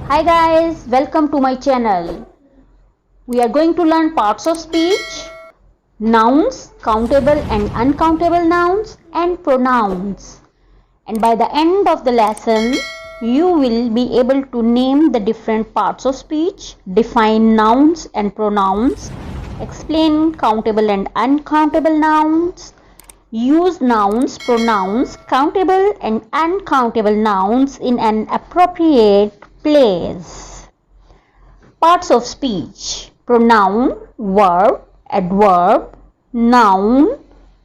Hi guys, welcome to my channel. We are going to learn parts of speech, nouns, countable and uncountable nouns, and pronouns. And by the end of the lesson, you will be able to name the different parts of speech, define nouns and pronouns, explain countable and uncountable nouns, use nouns, pronouns, countable and uncountable nouns in an appropriate place. Parts of speech: pronoun, verb, adverb, noun,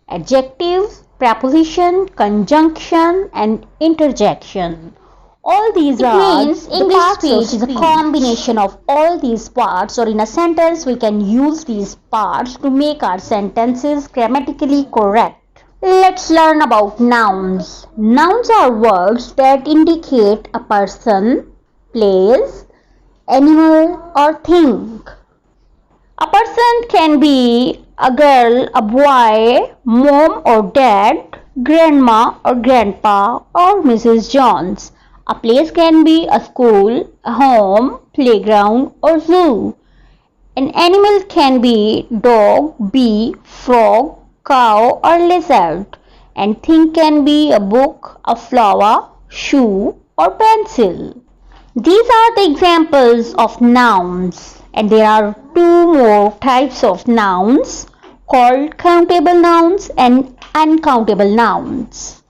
adjective, preposition, conjunction, and interjection. All these means English speech is a combination of all these parts, or in a sentence we can use these parts to make our sentences grammatically correct. Let's learn about nouns. Nouns are words that indicate a person, place, animal, or thing. A person can be a girl, a boy, mom or dad, grandma or grandpa, or Mrs. Jones. A place can be a school, a home, playground, or zoo. An animal can be dog, bee, frog, cow, or lizard. And thing can be a book, a flower, shoe, or pencil. These are the examples of nouns, and there are two more types of nouns called countable nouns and uncountable nouns.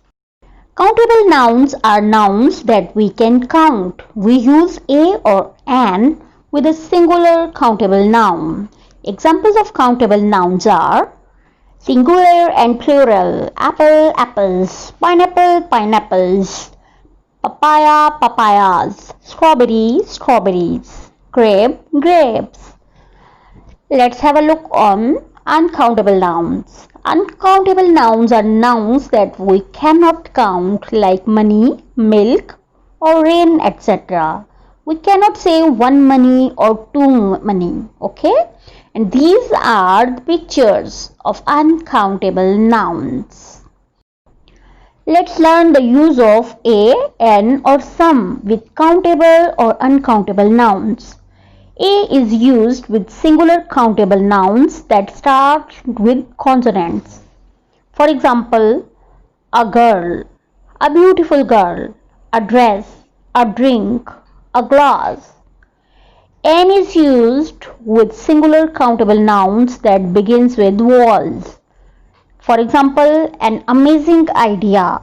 Countable nouns are nouns that we can count. We use a or an with a singular countable noun. Examples of countable nouns are singular and plural: apple, apples, pineapple, pineapples, papaya, papayas, strawberry, strawberries, grape, grapes. Let's have a look on uncountable nouns. Uncountable nouns are nouns that we cannot count, like money, milk, or rain, etc. We cannot say one money or two money, okay? And these are the pictures of uncountable nouns. Let's learn the use of a, an, or some with countable or uncountable nouns. A is used with singular countable nouns that start with consonants. For example, a girl, a beautiful girl, a dress, a drink, a glass. An is used with singular countable nouns that begins with vowels. For example, an amazing idea,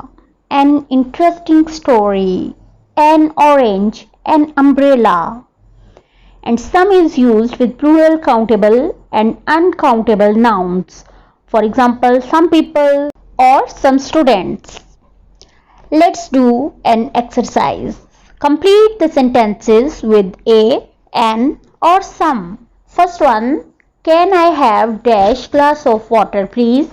an interesting story, an orange, an umbrella. And some is used with plural countable and uncountable nouns. For example, some people or some students. Let's do an exercise. Complete the sentences with a, an, or some. First one, can I have dash glass of water please?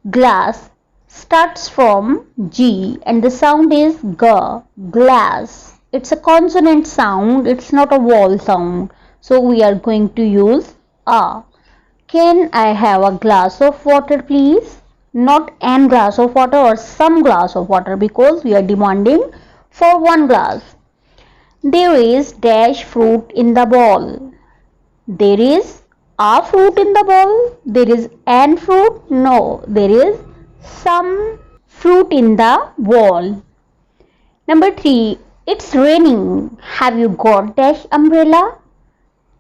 Glass starts from G and the sound is G, glass. It's a consonant sound, it's not a vowel sound. So we are going to use a. Can I have a glass of water please? Not an glass of water or some glass of water, because we are demanding for one glass. There is dash fruit in the bowl. There is a fruit in the bowl. There is an fruit. No, there is some fruit in the bowl. Number 3. It's raining. Have you got dash umbrella?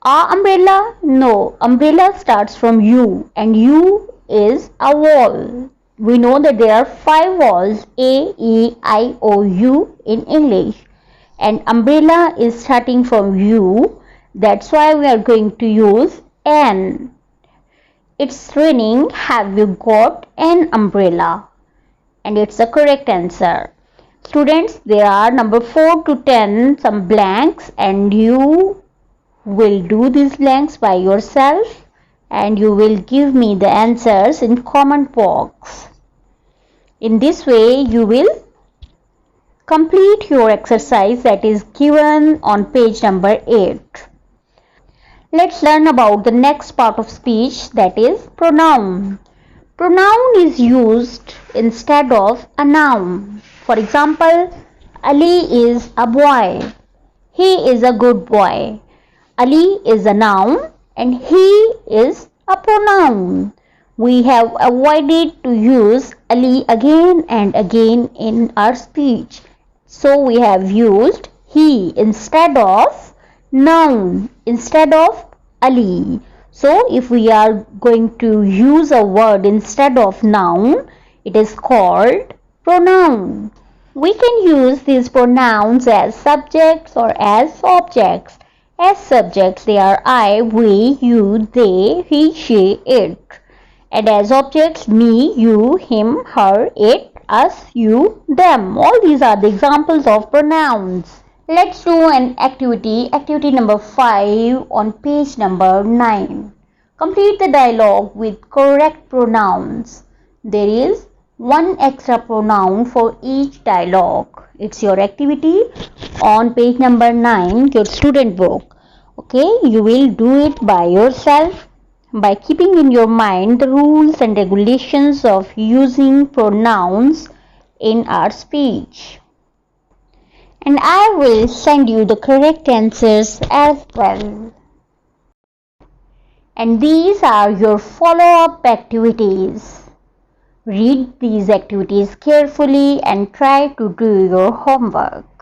A umbrella? No, umbrella starts from U and U is a vowel. We know that there are 5 vowels: A, E, I, O, U in English, and umbrella is starting from U. That's why we are going to use an. It's raining. Have you got an umbrella? And it's the correct answer. Students, there are number 4 to 10 some blanks, and you will do these blanks by yourself and you will give me the answers in comment box. In this way you will complete your exercise that is given on page number 8. Let's learn about the next part of speech, that is pronoun. Pronoun is used instead of a noun. For example, Ali is a boy. He is a good boy. Ali is a noun and he is a pronoun. We have avoided to use Ali again and again in our speech. So we have used he instead of noun, instead of Ali. So if we are going to use a word instead of noun, it is called pronoun. We can use these pronouns as subjects or as objects. As subjects they are I, we, you, they, he, she, it. And as objects me, you, him, her, it, us, you, them. All these are the examples of pronouns. Let's do an activity. Activity number 5 on page number 9. Complete the dialogue with correct pronouns. There is one extra pronoun for each dialogue. It's your activity on page number 9, your student book. Okay, you will do it by yourself by keeping in your mind the rules and regulations of using pronouns in our speech. And I will send you the correct answers as well. And these are your follow-up activities. Read these activities carefully and try to do your homework.